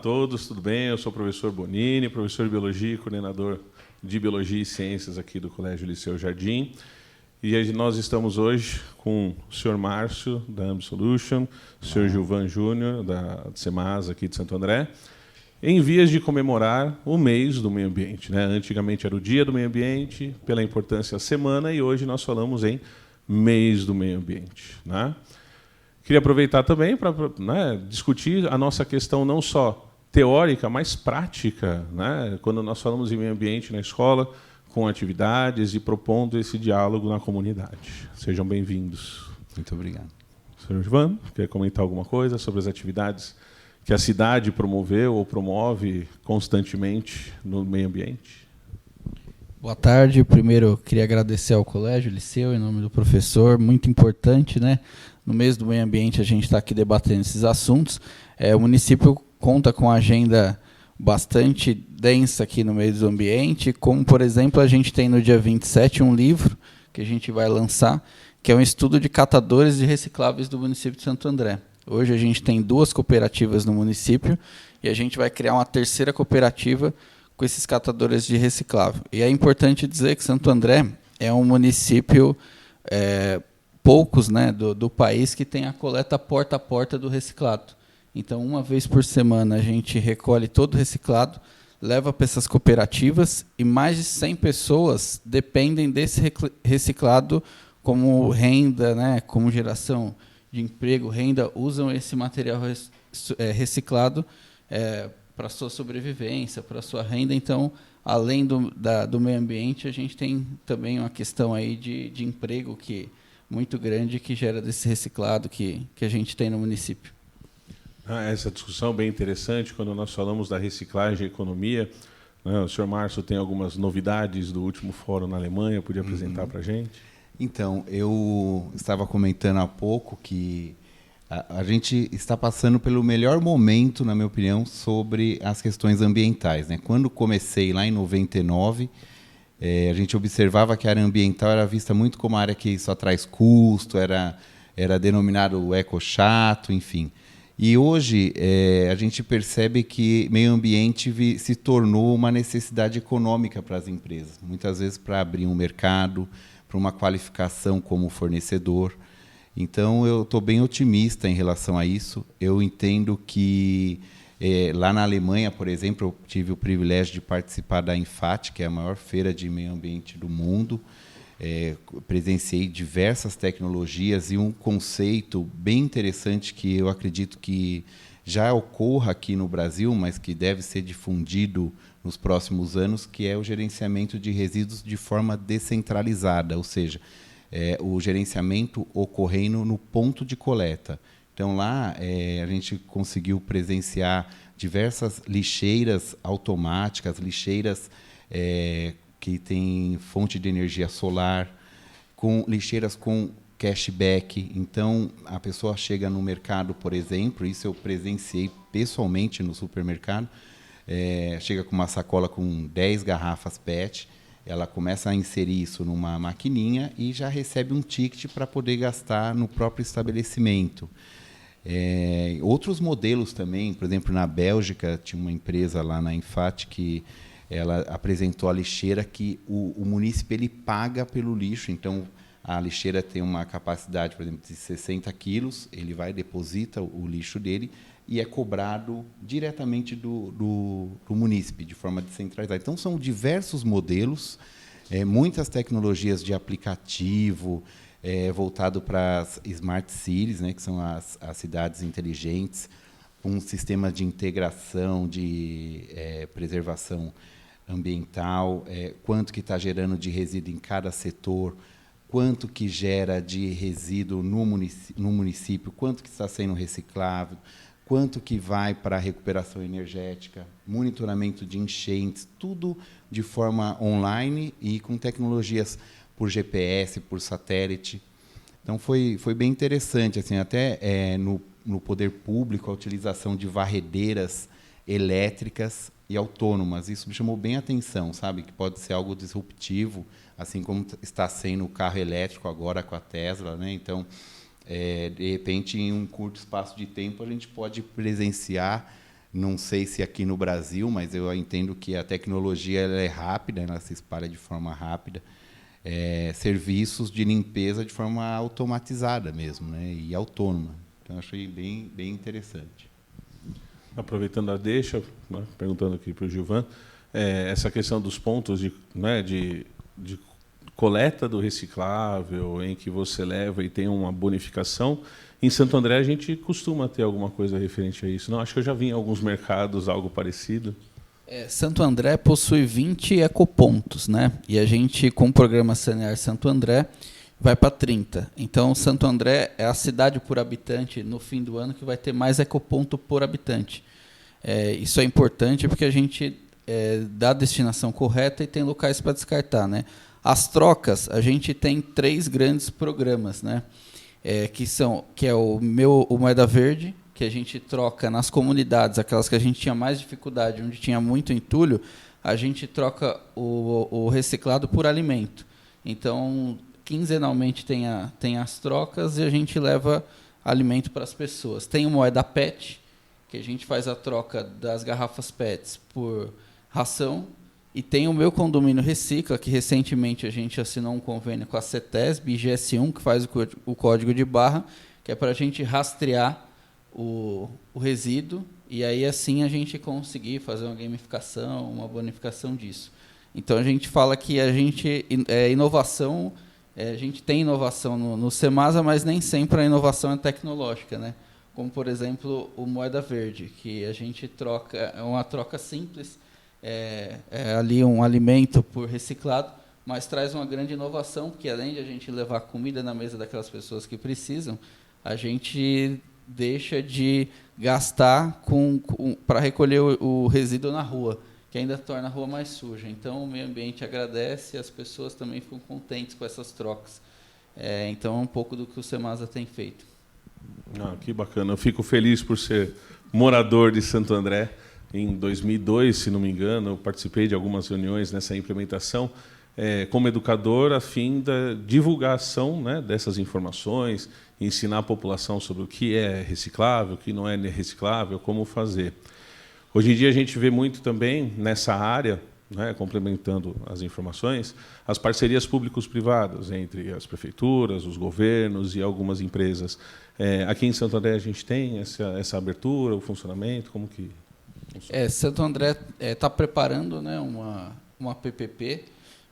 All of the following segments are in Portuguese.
todos, tudo bem? Eu sou o professor Bonini, professor de Biologia e coordenador de Biologia e Ciências aqui do Colégio Liceu Jardim. E nós estamos hoje com o senhor Márcio, da AmbiSolution, o senhor Gilvan Júnior, da CEMAS, aqui de Santo André, em vias de comemorar o mês do meio ambiente, né? Antigamente era o Dia do Meio Ambiente, pela importância a semana, e hoje nós falamos em mês do meio ambiente, né? Queria aproveitar também para discutir a nossa questão não só teórica, mas prática, né? Quando nós falamos em meio ambiente na escola, com atividades e propondo esse diálogo na comunidade. Sejam bem-vindos. Muito obrigado. Senhor Ivan, quer comentar alguma coisa sobre as atividades que a cidade promoveu ou promove constantemente no meio ambiente? Boa tarde. Primeiro, queria agradecer ao Colégio Liceu, em nome do professor, muito importante, né? No mês do meio ambiente, a gente está aqui debatendo esses assuntos. O município conta com a agenda bastante densa aqui no meio do ambiente, como, por exemplo, a gente tem no dia 27 um livro que a gente vai lançar, que é um estudo de catadores de recicláveis do município de Santo André. Hoje a gente tem 2 cooperativas no município e a gente vai criar uma terceira cooperativa com esses catadores de reciclável. E é importante dizer que Santo André é um município, poucos, né, do país, que tem a coleta porta a porta do reciclado. Então, uma vez por semana, a gente recolhe todo o reciclado, leva para essas cooperativas e mais de 100 pessoas dependem desse reciclado como renda, né, como geração de emprego, renda, usam esse material reciclado para a sua sobrevivência, para a sua renda. Então, além do meio ambiente, a gente tem também uma questão aí de emprego muito grande que gera desse reciclado que a gente tem no município. Essa discussão é bem interessante quando nós falamos da reciclagem e economia, né? O senhor Márcio tem algumas novidades do último fórum na Alemanha, podia apresentar para a gente? Então, eu estava comentando há pouco que a gente está passando pelo melhor momento, na minha opinião, sobre as questões ambientais, né? Quando comecei lá em 99, a gente observava que a área ambiental era vista muito como a área que só traz custo, era denominado eco-chato, enfim. E hoje a gente percebe que meio ambiente se tornou uma necessidade econômica para as empresas, muitas vezes para abrir um mercado, para uma qualificação como fornecedor. Então, eu estou bem otimista em relação a isso. Eu entendo que lá na Alemanha, por exemplo, eu tive o privilégio de participar da Infat, que é a maior feira de meio ambiente do mundo. Presenciei diversas tecnologias e um conceito bem interessante que eu acredito que já ocorra aqui no Brasil, mas que deve ser difundido nos próximos anos, que é o gerenciamento de resíduos de forma descentralizada, ou seja, o gerenciamento ocorrendo no ponto de coleta. Então, lá a gente conseguiu presenciar diversas lixeiras automáticas, lixeiras que tem fonte de energia solar, com lixeiras com cashback. Então, a pessoa chega no mercado, por exemplo, isso eu presenciei pessoalmente no supermercado, chega com uma sacola com 10 garrafas PET, ela começa a inserir isso numa maquininha e já recebe um ticket para poder gastar no próprio estabelecimento. Outros modelos também, por exemplo, na Bélgica, tinha uma empresa lá na Infat que ela apresentou a lixeira que o munícipe ele paga pelo lixo. Então, a lixeira tem uma capacidade, por exemplo, de 60 quilos, ele vai, deposita o lixo dele e é cobrado diretamente do munícipe, de forma descentralizada. Então, são diversos modelos, muitas tecnologias de aplicativo, voltado para as Smart Cities, né, que são as cidades inteligentes, um sistema de integração, de preservação ambiental, quanto que está gerando de resíduo em cada setor, quanto que gera de resíduo no município, quanto que está sendo reciclável, quanto que vai para a recuperação energética, monitoramento de enchentes, tudo de forma online e com tecnologias por GPS, por satélite. Então, foi bem interessante, assim, até no poder público, a utilização de varredeiras elétricas e autônomas. Isso me chamou bem a atenção, sabe? Que pode ser algo disruptivo, assim como está sendo o carro elétrico agora com a Tesla, né? Então, de repente, em um curto espaço de tempo, a gente pode presenciar Não sei se aqui no Brasil, mas eu entendo que a tecnologia ela é rápida, ela se espalha de forma rápida. Serviços de limpeza de forma automatizada mesmo, né, e autônoma. Então, eu achei bem interessante. Aproveitando a deixa, né, perguntando aqui para o Gilvan, essa questão dos pontos de coleta do reciclável, em que você leva e tem uma bonificação. Em Santo André, a gente costuma ter alguma coisa referente a isso. Não, acho que eu já vi em alguns mercados algo parecido. Santo André possui 20 ecopontos, né? E a gente, com o programa Sanear Santo André, vai para 30. Então, Santo André é a cidade por habitante, no fim do ano, que vai ter mais ecoponto por habitante. Isso é importante porque a gente dá a destinação correta e tem locais para descartar, né? As trocas, a gente tem 3 grandes programas, né? Que é o Moeda Verde, que a gente troca nas comunidades, aquelas que a gente tinha mais dificuldade, onde tinha muito entulho, a gente troca o reciclado por alimento. Então, quinzenalmente tem as trocas e a gente leva alimento para as pessoas. Tem o Moeda PET, que a gente faz a troca das garrafas PETs por ração. E tem o Meu Condomínio Recicla, que recentemente a gente assinou um convênio com a CETESB e GS1, que faz o código de barra, que é para a gente rastrear o resíduo, e aí assim a gente conseguir fazer uma gamificação, uma bonificação disso. Então a gente fala que a gente inovação, a gente tem inovação no Semasa, mas nem sempre a inovação é tecnológica, né? Como, por exemplo, o Moeda Verde, que a gente troca, é uma troca simples, ali um alimento por reciclado, mas traz uma grande inovação, porque além de a gente levar comida na mesa daquelas pessoas que precisam, a gente deixa de gastar para recolher o resíduo na rua, que ainda torna a rua mais suja. Então, o meio ambiente agradece e as pessoas também ficam contentes com essas trocas. Então, é um pouco do que o Semasa tem feito. Que bacana. Eu fico feliz por ser morador de Santo André. Em 2002, se não me engano, eu participei de algumas reuniões nessa implementação, como educador, a fim da divulgação, né, dessas informações, ensinar a população sobre o que é reciclável, o que não é reciclável, como fazer. Hoje em dia, a gente vê muito também nessa área, né, complementando as informações, as parcerias públicos-privadas entre as prefeituras, os governos e algumas empresas. Aqui em Santo André, a gente tem essa abertura, o funcionamento, como que... Santo André está preparando, né, uma PPP,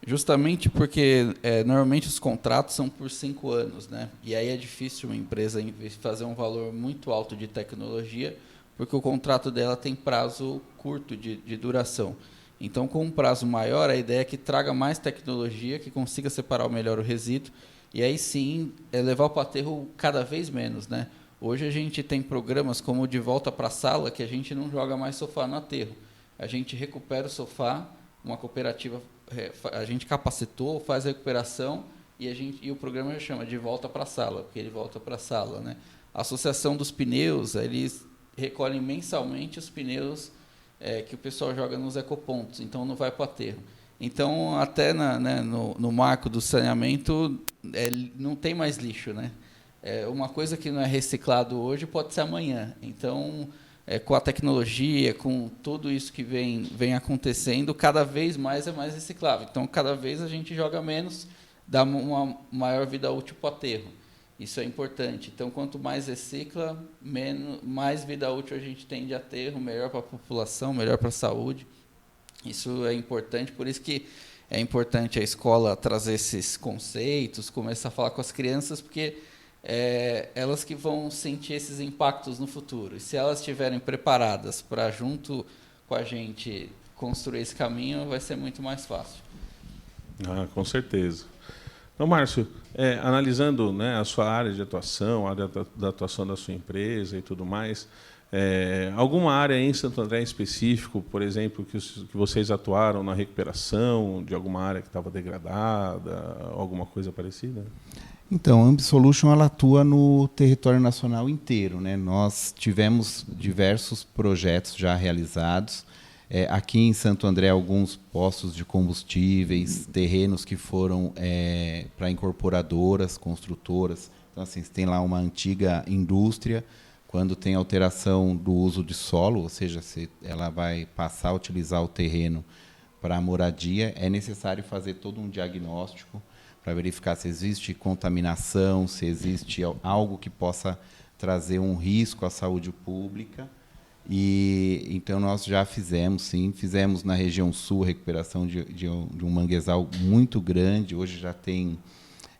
justamente porque normalmente os contratos são por 5 anos, né? E aí é difícil uma empresa fazer um valor muito alto de tecnologia, porque o contrato dela tem prazo curto de duração. Então, com um prazo maior, a ideia é que traga mais tecnologia, que consiga separar melhor o resíduo, e aí sim levar para o aterro cada vez menos, né? Hoje a gente tem programas como o De Volta para a Sala, que a gente não joga mais sofá no aterro. A gente recupera o sofá, uma cooperativa, a gente capacitou, faz a recuperação e o programa já chama De Volta para a Sala, porque ele volta para a sala, né? A Associação dos Pneus, eles recolhem mensalmente os pneus que o pessoal joga nos ecopontos, então não vai para o aterro. Então, até no marco do saneamento, não tem mais lixo, né? Uma coisa que não é reciclado hoje pode ser amanhã. Então, com a tecnologia, com tudo isso que vem acontecendo, cada vez mais é mais reciclável. Então, cada vez a gente joga menos, dá uma maior vida útil para o aterro. Isso é importante. Então, quanto mais recicla, mais vida útil a gente tem de aterro, melhor para a população, melhor para a saúde. Isso é importante, por isso que é importante a escola trazer esses conceitos, começar a falar com as crianças, porque elas que vão sentir esses impactos no futuro. E se elas estiverem preparadas para, junto com a gente, construir esse caminho, vai ser muito mais fácil. Com certeza. Então, Márcio, analisando, né, a sua área de atuação, a área da atuação da sua empresa e tudo mais, alguma área em Santo André em específico, por exemplo, que vocês atuaram na recuperação de alguma área que estava degradada, alguma coisa parecida? Então, a AmbiSolution ela atua no território nacional inteiro, né? Nós tivemos diversos projetos já realizados. Aqui em Santo André, alguns postos de combustíveis, terrenos que foram para incorporadoras, construtoras. Então, assim, você tem lá uma antiga indústria, quando tem alteração do uso de solo, ou seja, se ela vai passar a utilizar o terreno para a moradia, é necessário fazer todo um diagnóstico para verificar se existe contaminação, se existe algo que possa trazer um risco à saúde pública. E então nós já fizemos na região sul recuperação de um manguezal muito grande. Hoje já tem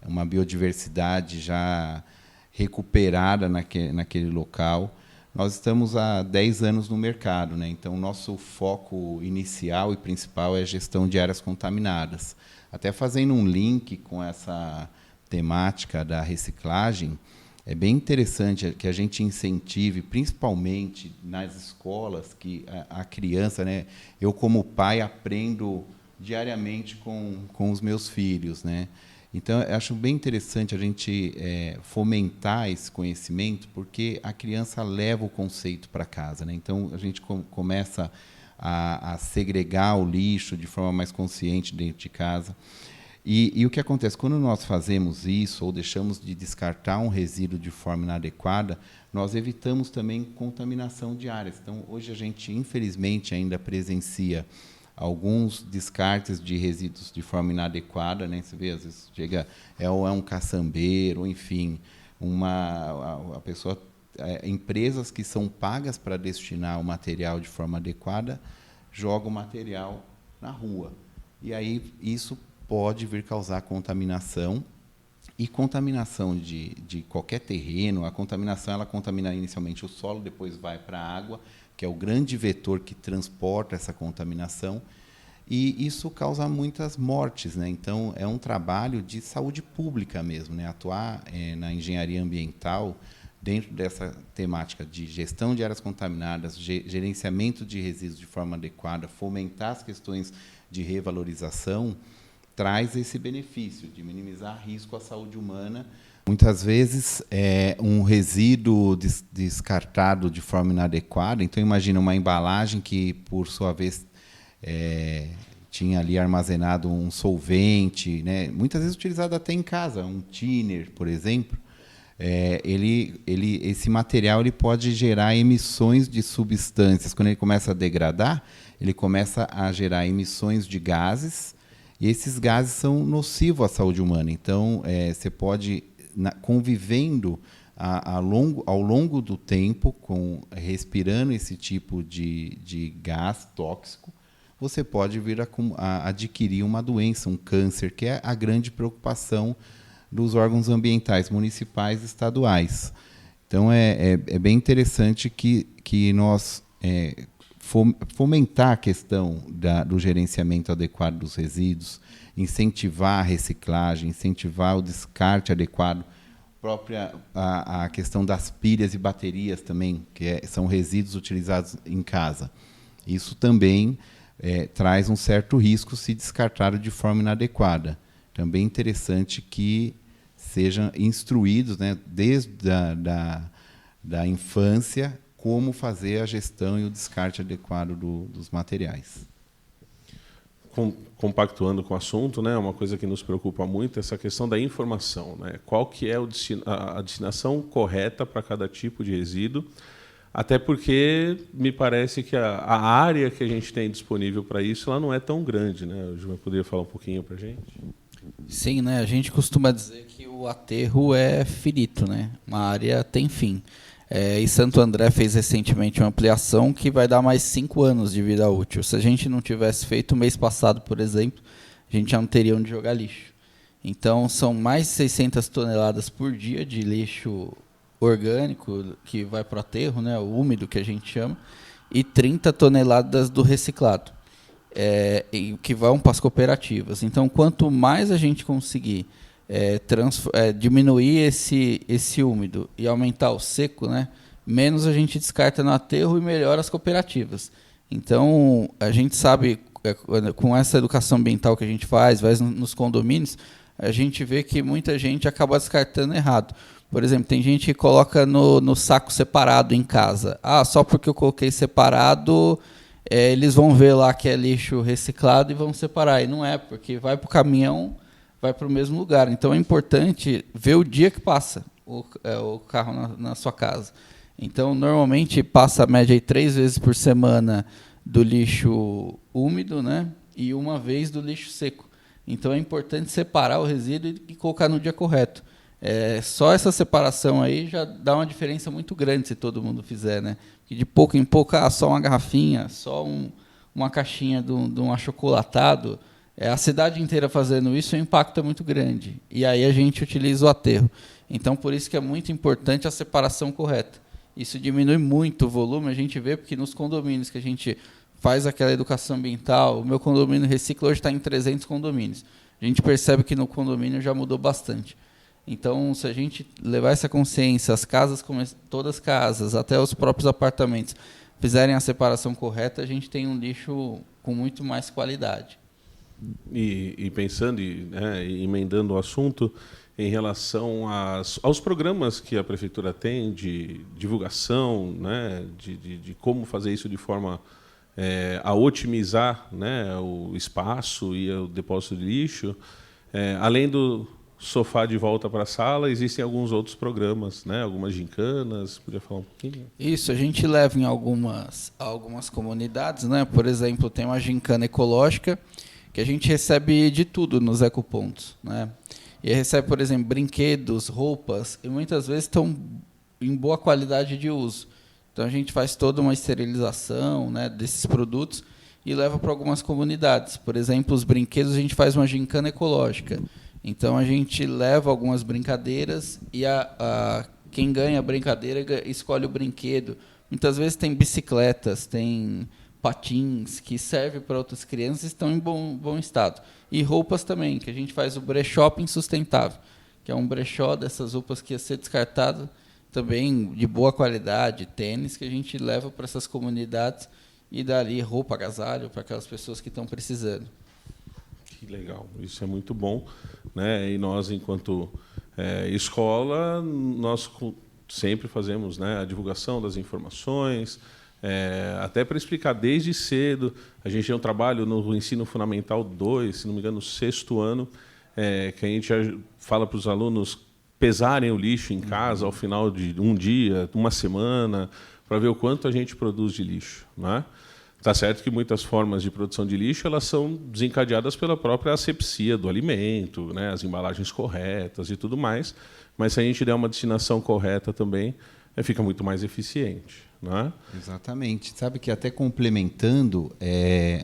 uma biodiversidade já recuperada naquele local. Nós estamos há 10 anos no mercado, né? Então nosso foco inicial e principal é a gestão de áreas contaminadas. Até fazendo um link com essa temática da reciclagem, é bem interessante que a gente incentive, principalmente nas escolas, que a criança, né? Eu, como pai, aprendo diariamente com os meus filhos, né? Então, eu acho bem interessante a gente fomentar esse conhecimento, porque a criança leva o conceito para casa, né? Então, a gente começa a segregar o lixo de forma mais consciente dentro de casa. E o que acontece? Quando nós fazemos isso, ou deixamos de descartar um resíduo de forma inadequada, nós evitamos também contaminação de áreas. Então, hoje a gente, infelizmente, ainda presencia alguns descartes de resíduos de forma inadequada, né? Você vê, às vezes chega, é um caçambeiro, enfim, a pessoa, empresas que são pagas para destinar o material de forma adequada, jogam o material na rua. E aí isso pode vir causar contaminação, e contaminação de qualquer terreno. A contaminação, ela contamina inicialmente o solo, depois vai para a água, que é o grande vetor que transporta essa contaminação, e isso causa muitas mortes, né? Então, é um trabalho de saúde pública mesmo, né? Atuar na engenharia ambiental, dentro dessa temática de gestão de áreas contaminadas, gerenciamento de resíduos de forma adequada, fomentar as questões de revalorização, traz esse benefício de minimizar risco à saúde humana. Muitas vezes, um resíduo descartado de forma inadequada. Então, imagina uma embalagem que, por sua vez, tinha ali armazenado um solvente, né? Muitas vezes utilizado até em casa, um thinner, por exemplo. Esse material ele pode gerar emissões de substâncias. Quando ele começa a degradar, ele começa a gerar emissões de gases, e esses gases são nocivos à saúde humana. Então, você pode, convivendo ao longo do tempo, respirando esse tipo de gás tóxico, você pode vir a adquirir uma doença, um câncer, que é a grande preocupação dos órgãos ambientais municipais e estaduais. Então, é bem interessante que nós fomentar a questão do gerenciamento adequado dos resíduos, incentivar a reciclagem, incentivar o descarte adequado, a questão das pilhas e baterias também, que são resíduos utilizados em casa. Isso também traz um certo risco se descartado de forma inadequada. Também é interessante que sejam instruídos, né, desde da infância, como fazer a gestão e o descarte adequado dos materiais. Compactuando com o assunto, né, uma coisa que nos preocupa muito é essa questão da informação, né? Qual que é a destinação correta para cada tipo de resíduo, até porque me parece que a área que a gente tem disponível para isso ela não é tão grande, né? O Gilmar poderia falar um pouquinho para a gente? Sim, né? A gente costuma dizer que o aterro é finito, né? Uma área tem fim. E Santo André fez recentemente uma ampliação que vai dar mais 5 anos de vida útil. Se a gente não tivesse feito o mês passado, por exemplo, a gente já não teria onde jogar lixo. Então, são mais de 600 toneladas por dia de lixo orgânico que vai para o aterro, né, o úmido que a gente chama, e 30 toneladas do reciclado, que vão para as cooperativas. Então, quanto mais a gente conseguir diminuir esse úmido e aumentar o seco, né, menos a gente descarta no aterro e melhora as cooperativas. Então, a gente sabe, com essa educação ambiental que a gente faz, vai nos condomínios, a gente vê que muita gente acaba descartando errado. Por exemplo, tem gente que coloca no saco separado em casa. Só porque eu coloquei separado, eles vão ver lá que é lixo reciclado e vão separar. E não é, porque vai para o caminhão, vai para o mesmo lugar. Então, é importante ver o dia que passa o carro na sua casa. Então, normalmente, passa a média de 3 vezes por semana do lixo úmido, né? E uma vez do lixo seco. Então, é importante separar o resíduo e colocar no dia correto. Só essa separação aí já dá uma diferença muito grande se todo mundo fizer, né? Porque de pouco em pouco, só uma garrafinha, só uma caixinha de um achocolatado, a cidade inteira fazendo isso, o impacto é muito grande. E aí a gente utiliza o aterro. Então, por isso que é muito importante a separação correta. Isso diminui muito o volume, a gente vê, porque nos condomínios que a gente faz aquela educação ambiental, o meu condomínio Recicla hoje está em 300 condomínios. A gente percebe que no condomínio já mudou bastante. Então, se a gente levar essa consciência, as casas, todas as casas, até os próprios apartamentos, fizerem a separação correta, a gente tem um lixo com muito mais qualidade. E pensando, emendando o assunto, em relação aos programas que a prefeitura tem de divulgação, né, de como fazer isso de forma a otimizar, né, o espaço e o depósito de lixo, além do sofá de volta para a sala, existem alguns outros programas, né, algumas gincanas, podia falar um pouquinho? Isso, a gente leva em algumas comunidades, né, por exemplo, tem uma gincana ecológica, que a gente recebe de tudo nos ecopontos, né? E recebe, por exemplo, brinquedos, roupas, e muitas vezes estão em boa qualidade de uso. Então, a gente faz toda uma esterilização, né, desses produtos e leva para algumas comunidades. Por exemplo, os brinquedos, a gente faz uma gincana ecológica. Então, a gente leva algumas brincadeiras e quem ganha a brincadeira escolhe o brinquedo. Muitas vezes tem bicicletas, tem patins que servem para outras crianças e estão em bom estado. E roupas também, que a gente faz o brechóping sustentável, que é um brechó dessas roupas que ia ser descartado, também de boa qualidade, tênis, que a gente leva para essas comunidades e dá ali roupa, agasalho para aquelas pessoas que estão precisando. Que legal, isso é muito bom, né? E nós, enquanto escola, nós sempre fazemos, né, a divulgação das informações, até para explicar desde cedo. A gente tem um trabalho no Ensino Fundamental 2, se não me engano, no 6º ano, que a gente fala para os alunos pesarem o lixo em casa ao final de um dia, uma semana, para ver o quanto a gente produz de lixo, né? Tá certo que muitas formas de produção de lixo elas são desencadeadas pela própria asepsia do alimento, né, as embalagens corretas e tudo mais, mas se a gente der uma destinação correta também, fica muito mais eficiente, né? Exatamente. Sabe que até complementando,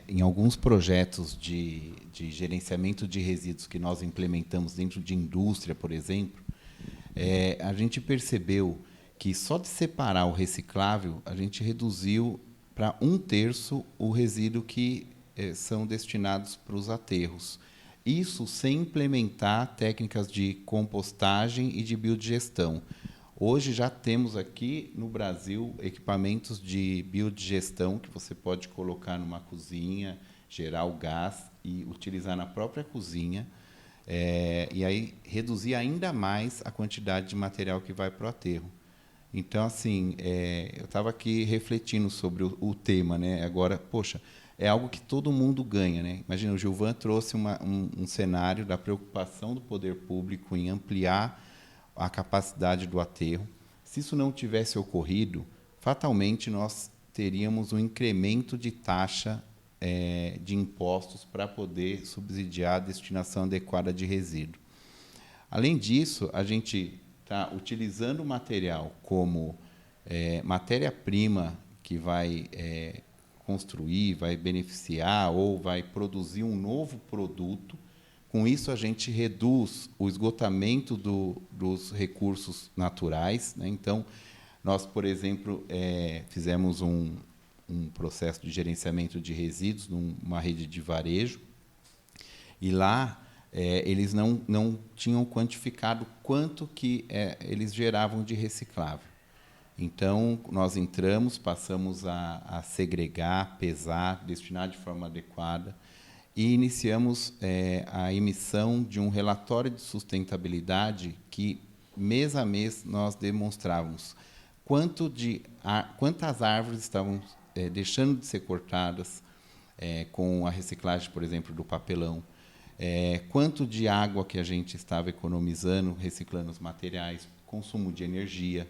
em alguns projetos de gerenciamento de resíduos que nós implementamos dentro de indústria, por exemplo, a gente percebeu que só de separar o reciclável, a gente reduziu para 1/3 o resíduo que são destinados para os aterros. Isso sem implementar técnicas de compostagem e de biodigestão. Hoje já temos aqui no Brasil equipamentos de biodigestão que você pode colocar numa cozinha, gerar o gás e utilizar na própria cozinha, e aí reduzir ainda mais a quantidade de material que vai para o aterro. Então, assim, eu estava aqui refletindo sobre o tema, né? Agora, poxa, é algo que todo mundo ganha, né? Imagina, o Gilvan trouxe um cenário da preocupação do poder público em ampliar a capacidade do aterro. Se isso não tivesse ocorrido, fatalmente nós teríamos um incremento de taxa de impostos para poder subsidiar a destinação adequada de resíduo. Além disso, a gente está utilizando o material como matéria-prima que vai construir, vai beneficiar ou vai produzir um novo produto. Com isso, a gente reduz o esgotamento dos recursos naturais, né? Então, nós, por exemplo, fizemos um processo de gerenciamento de resíduos numa rede de varejo, e lá eles não tinham quantificado quanto que eles geravam de reciclável. Então, nós entramos, passamos a segregar, pesar, destinar de forma adequada, e iniciamos a emissão de um relatório de sustentabilidade que, mês a mês, nós demonstrávamos quantas árvores estavam deixando de ser cortadas com a reciclagem, por exemplo, do papelão, quanto de água que a gente estava economizando, reciclando os materiais, consumo de energia.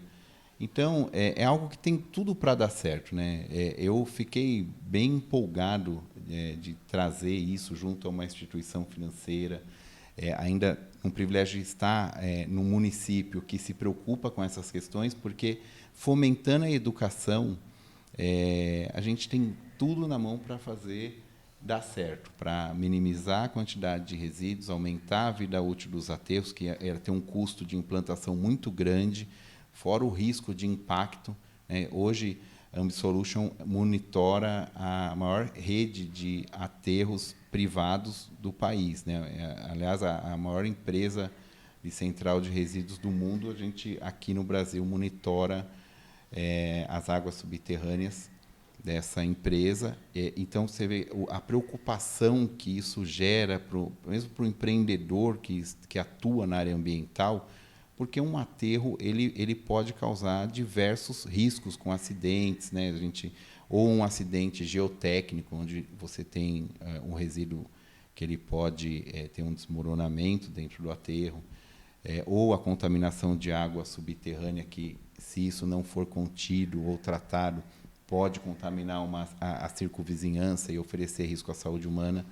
Então, é algo que tem tudo para dar certo, né? Eu fiquei bem empolgado de trazer isso junto a uma instituição financeira, ainda um privilégio de estar num município que se preocupa com essas questões, porque fomentando a educação, a gente tem tudo na mão para fazer dar certo, para minimizar a quantidade de resíduos, aumentar a vida útil dos aterros, que tem um custo de implantação muito grande, fora o risco de impacto. Hoje, a AmbiSolution monitora a maior rede de aterros privados do país, né? Aliás, a maior empresa de central de resíduos do mundo, a gente, aqui no Brasil, monitora as águas subterrâneas dessa empresa. Então, você vê a preocupação que isso gera, mesmo para o empreendedor que atua na área ambiental, porque um aterro ele pode causar diversos riscos com acidentes, né? Ou um acidente geotécnico, onde você tem um resíduo que ele pode ter um desmoronamento dentro do aterro, ou a contaminação de água subterrânea, que, se isso não for contido ou tratado, pode contaminar a circunvizinhança e oferecer risco à saúde humana.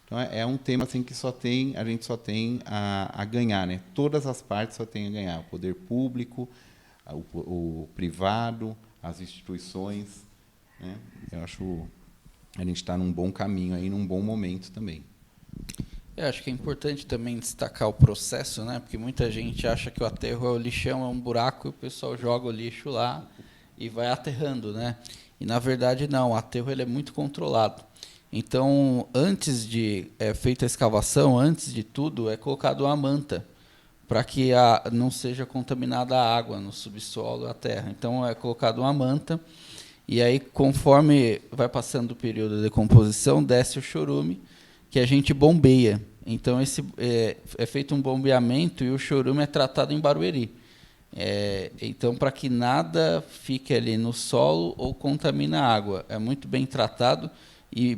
Então, é um tema assim, que a gente só tem a ganhar, né? Todas as partes só têm a ganhar. O poder público, o privado, as instituições, né? Eu acho que a gente está num bom caminho, aí, num bom momento também. Eu acho que é importante também destacar o processo, né? Porque muita gente acha que o aterro é o lixão, é um buraco, e o pessoal joga o lixo lá e vai aterrando, né? E, na verdade, não. O aterro ele é muito controlado. Então, antes de feita a escavação, antes de tudo, é colocado uma manta para que não seja contaminada a água no subsolo, a terra. Então, é colocado uma manta e aí, conforme vai passando o período de decomposição, desce o chorume, que a gente bombeia. Então, é feito um bombeamento e o chorume é tratado em Barueri. Então, para que nada fique ali no solo ou contamine a água. É muito bem tratado e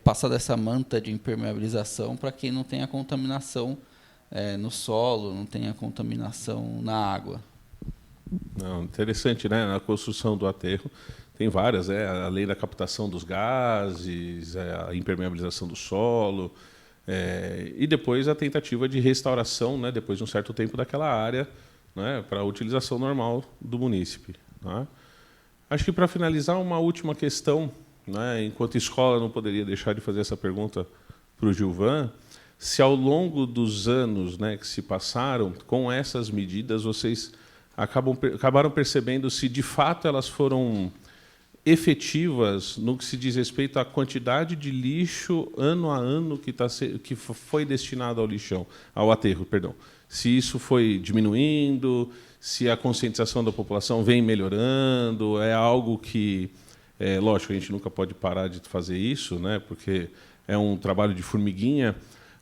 passar dessa manta de impermeabilização para que não tenha contaminação no solo, não tenha contaminação na água. Não, interessante, né? Na construção do aterro tem várias, além da captação dos gases, a impermeabilização do solo, e depois a tentativa de restauração, né? Depois de um certo tempo daquela área, né? Para a utilização normal do munícipe, né? Acho que, para finalizar, uma última questão, né? Enquanto escola, não poderia deixar de fazer essa pergunta para o Gilvan, se ao longo dos anos, né, que se passaram, com essas medidas, vocês acabaram percebendo se, de fato, elas foram efetivas no que se diz respeito à quantidade de lixo ano a ano que foi destinado ao lixão, ao aterro, perdão. Se isso foi diminuindo, se a conscientização da população vem melhorando, é algo que, lógico, a gente nunca pode parar de fazer isso, né, porque é um trabalho de formiguinha,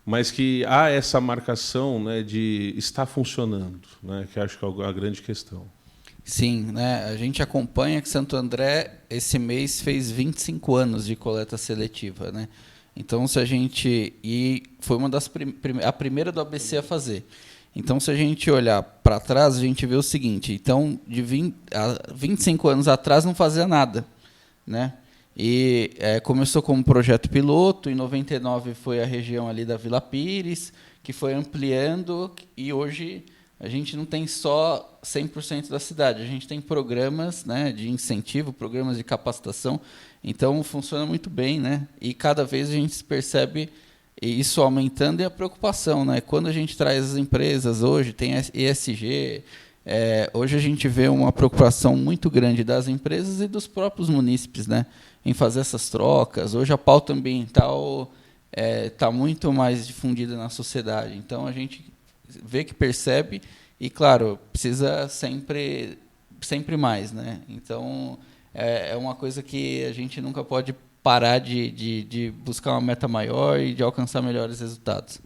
mas que há essa marcação, né, de estar funcionando, né, que acho que é a grande questão. Sim, né? A gente acompanha que Santo André, esse mês, fez 25 anos de coleta seletiva, né? Então, foi uma das a primeira do ABC a fazer. Então, se a gente olhar para trás, a gente vê o seguinte: então, de 25 anos atrás, não fazia nada, né? E começou como projeto piloto, em 99 foi a região ali da Vila Pires, que foi ampliando, e hoje a gente não tem só 100% da cidade, a gente tem programas, né, de incentivo, programas de capacitação, então funciona muito bem, né? E cada vez a gente percebe isso aumentando, e a preocupação, né? Quando a gente traz as empresas, hoje tem ESG, hoje a gente vê uma preocupação muito grande das empresas e dos próprios munícipes, né, em fazer essas trocas. Hoje a pauta ambiental está muito mais difundida na sociedade, então a gente vê que percebe e, claro, precisa sempre mais, né? Então, é uma coisa que a gente nunca pode parar de buscar uma meta maior e de alcançar melhores resultados.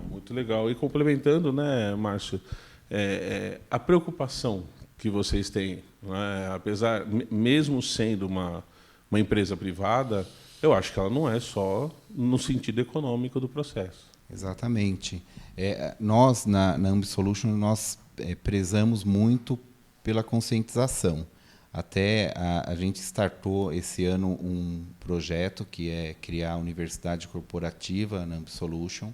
Muito legal. E complementando, né, Márcio, a preocupação que vocês têm, né, apesar, mesmo sendo uma empresa privada, eu acho que ela não é só no sentido econômico do processo. Exatamente. Nós, na AmbiSolution, nós prezamos muito pela conscientização. Até a gente startou esse ano um projeto que é criar a Universidade Corporativa na AmbiSolution,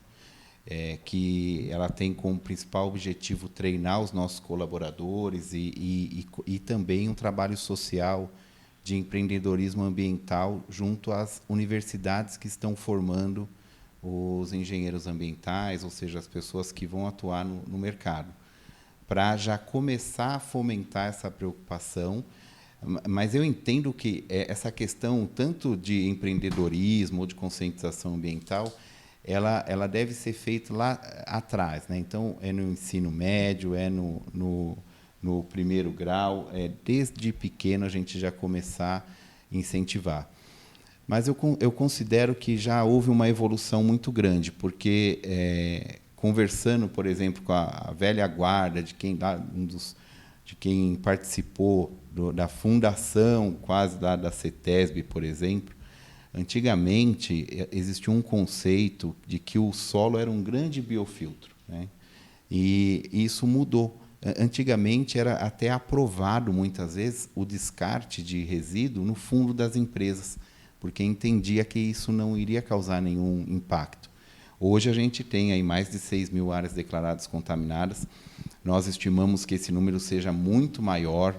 que ela tem como principal objetivo treinar os nossos colaboradores e também um trabalho social de empreendedorismo ambiental junto às universidades que estão formando os engenheiros ambientais, ou seja, as pessoas que vão atuar no mercado, para já começar a fomentar essa preocupação. Mas eu entendo que essa questão, tanto de empreendedorismo ou de conscientização ambiental, ela deve ser feita lá atrás, né? Então, é no ensino médio, é no primeiro grau, desde pequeno a gente já começar a incentivar. Mas eu considero que já houve uma evolução muito grande, porque, conversando, por exemplo, com a velha guarda, de quem participou da fundação quase da CETESB, por exemplo, antigamente existia um conceito de que o solo era um grande biofiltro, né? E isso mudou. Antigamente era até aprovado, muitas vezes, o descarte de resíduo no fundo das empresas, porque entendia que isso não iria causar nenhum impacto. Hoje a gente tem aí mais de 6.000 áreas declaradas contaminadas. Nós estimamos que esse número seja muito maior,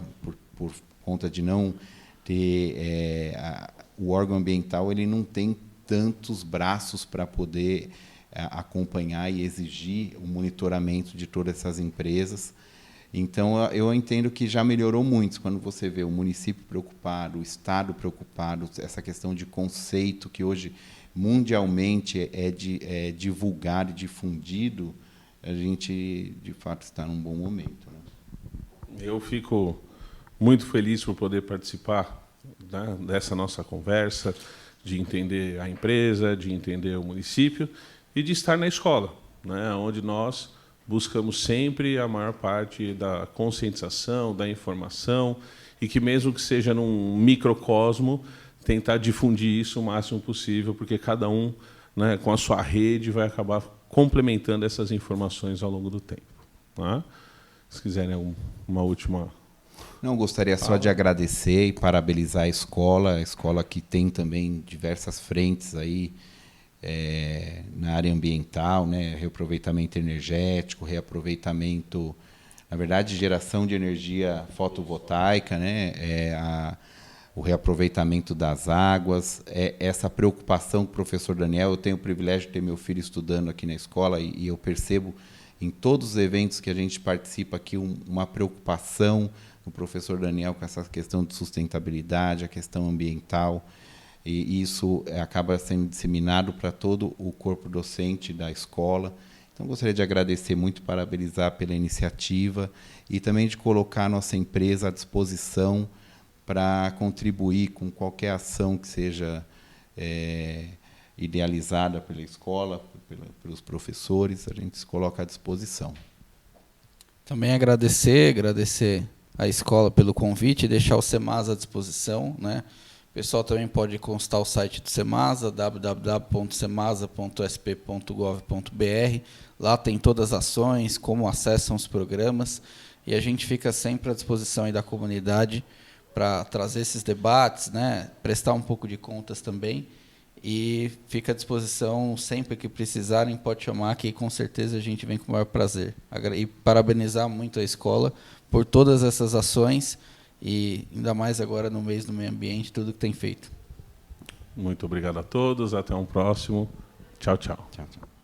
por conta de não ter... o órgão ambiental ele não tem tantos braços para poder acompanhar e exigir o monitoramento de todas essas empresas. Então, eu entendo que já melhorou muito quando você vê o município preocupado, o Estado preocupado, essa questão de conceito que hoje mundialmente é divulgado e difundido, a gente, de fato, está num bom momento, né? Eu fico muito feliz por poder participar, né, dessa nossa conversa, de entender a empresa, de entender o município e de estar na escola, né, onde nós buscamos sempre a maior parte da conscientização, da informação, e que, mesmo que seja num microcosmo, tentar difundir isso o máximo possível, porque cada um, né, com a sua rede, vai acabar complementando essas informações ao longo do tempo. Tá? Se quiserem uma última... Não, gostaria só de agradecer e parabenizar a escola que tem também diversas frentes aí, na área ambiental, né, reaproveitamento energético, reaproveitamento, na verdade, geração de energia fotovoltaica, né, o reaproveitamento das águas, essa preocupação com o professor Daniel. Eu tenho o privilégio de ter meu filho estudando aqui na escola e eu percebo em todos os eventos que a gente participa aqui uma preocupação do professor Daniel com essa questão de sustentabilidade, a questão ambiental. E isso acaba sendo disseminado para todo o corpo docente da escola. Então, gostaria de agradecer muito, parabenizar pela iniciativa e também de colocar a nossa empresa à disposição para contribuir com qualquer ação que seja idealizada pela escola, pelos professores. A gente se coloca à disposição. Também agradecer à escola pelo convite e deixar o Semasa à disposição, né? O pessoal também pode consultar o site do Semasa, www.semasa.sp.gov.br. Lá tem todas as ações, como acessam os programas, e a gente fica sempre à disposição aí da comunidade para trazer esses debates, né? Prestar um pouco de contas também, e fica à disposição sempre que precisarem, pode chamar, que com certeza a gente vem com o maior prazer. E parabenizar muito a escola por todas essas ações, e ainda mais agora no mês do meio ambiente, tudo que tem feito. Muito obrigado a todos, até um próximo. Tchau, tchau. Tchau, tchau.